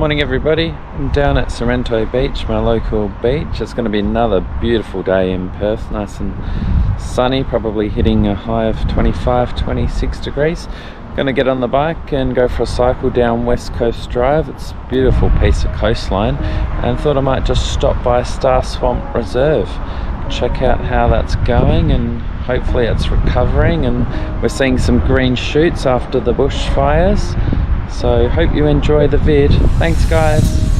Morning everybody, I'm down at Sorrento Beach, my local beach. It's going to be another beautiful day in Perth, nice and sunny, probably hitting a high of 25-26 degrees. Going to get on the bike and go for a cycle down West Coast Drive. It's a beautiful piece of coastline, and thought I might just stop by Star Swamp Reserve, check out how that's going, and hopefully it's recovering and we're seeing some green shoots after the bushfires. So hope you enjoy the vid. Thanks guys.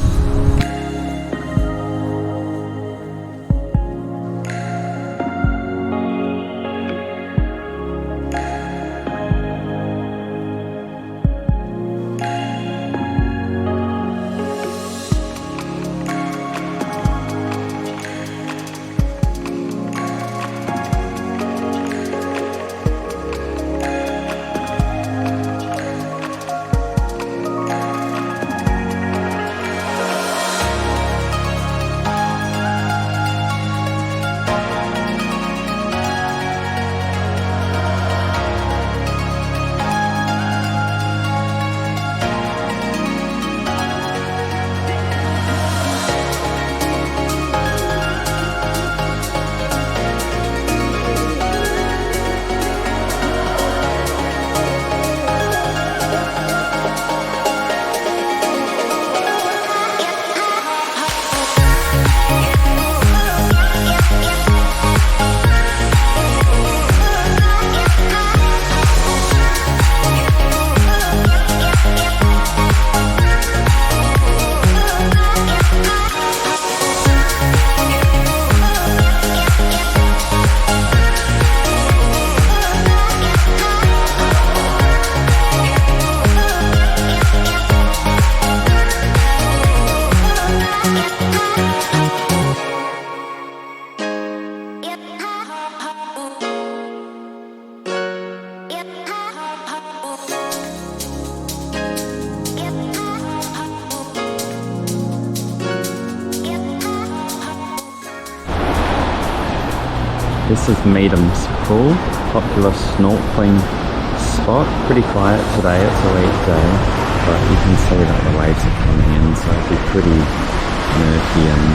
This is Meadham's Pool, popular snorkeling spot. Pretty quiet today, it's a weekday, but you can see that the waves are coming in, so it'll be pretty murky and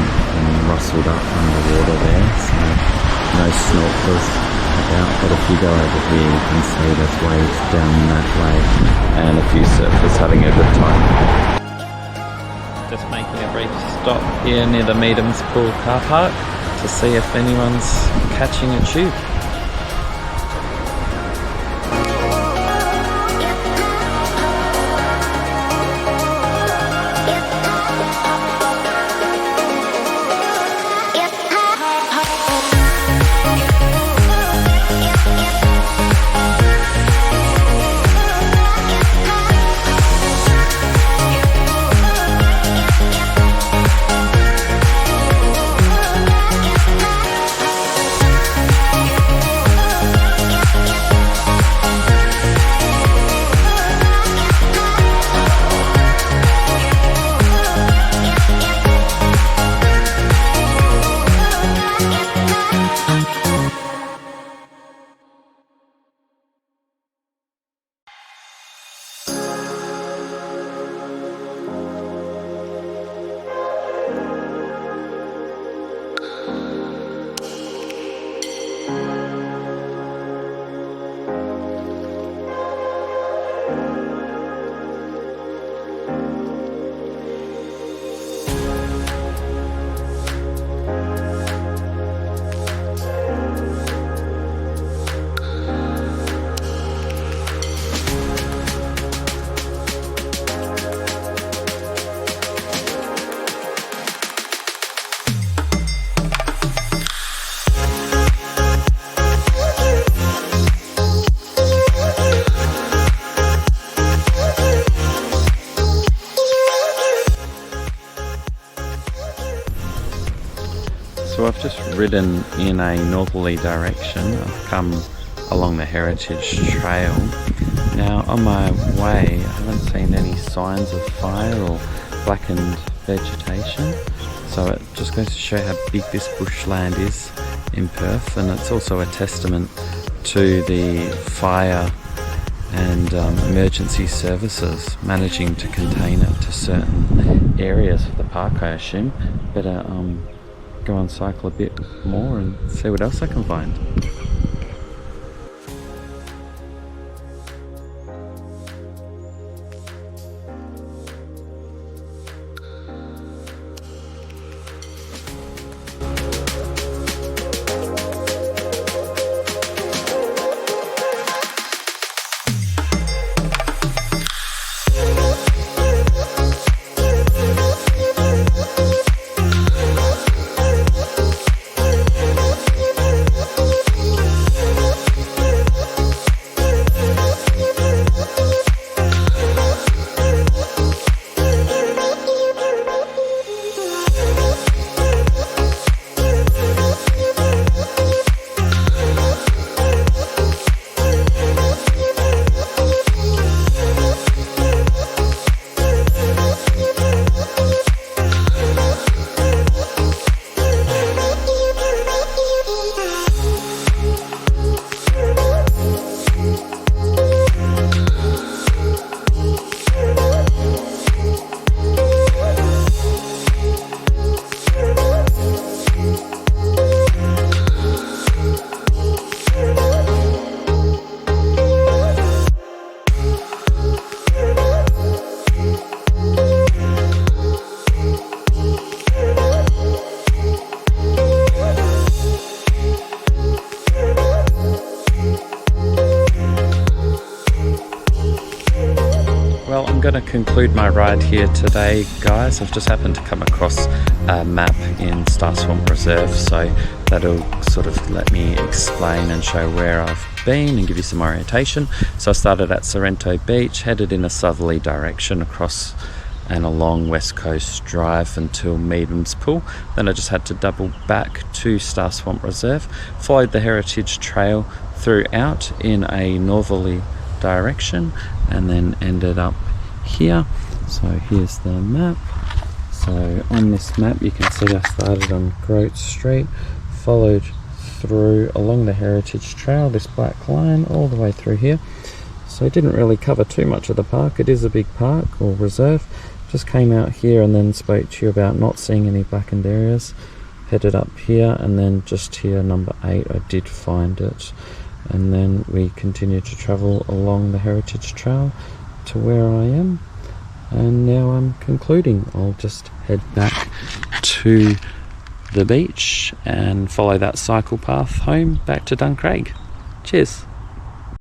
rustled up underwater there, so no snorkelers about. But if you go over here, you can see there's waves down that way and a few surfers having a good time. Just making a brief stop here near the Meadham's Pool car park to see if anyone's catching a tube. So I've just ridden in a northerly direction. I've come along the Heritage Trail. Now on my way, I haven't seen any signs of fire or blackened vegetation. So it just goes to show how big this bushland is in Perth, and it's also a testament to the fire and emergency services, managing to contain it to certain areas of the park, I assume. Better go and cycle a bit more and see what else I can find. Well, I'm going to conclude my ride here today, guys. I've just happened to come across a map in Star Swamp Reserve, so that'll sort of let me explain and show where I've been and give you some orientation. So I started at Sorrento Beach, headed in a southerly direction across and along West Coast Drive until Meadham's Pool. Then I just had to double back to Star Swamp Reserve, followed the Heritage Trail throughout in a northerly direction, and then ended up here. So here's the map. So on this map you can see I started on Grote Street, followed through along the Heritage Trail, this black line all the way through here. So I didn't really cover too much of the park. It is a big park or reserve. Just came out here and then spoke to you about not seeing any blackened areas. Headed up here, and then just here, number 8, I did find it. And then we continued to travel along the Heritage Trail to where I am. And now I'm concluding. I'll just head back to the beach and follow that cycle path home back to Duncraig. Cheers.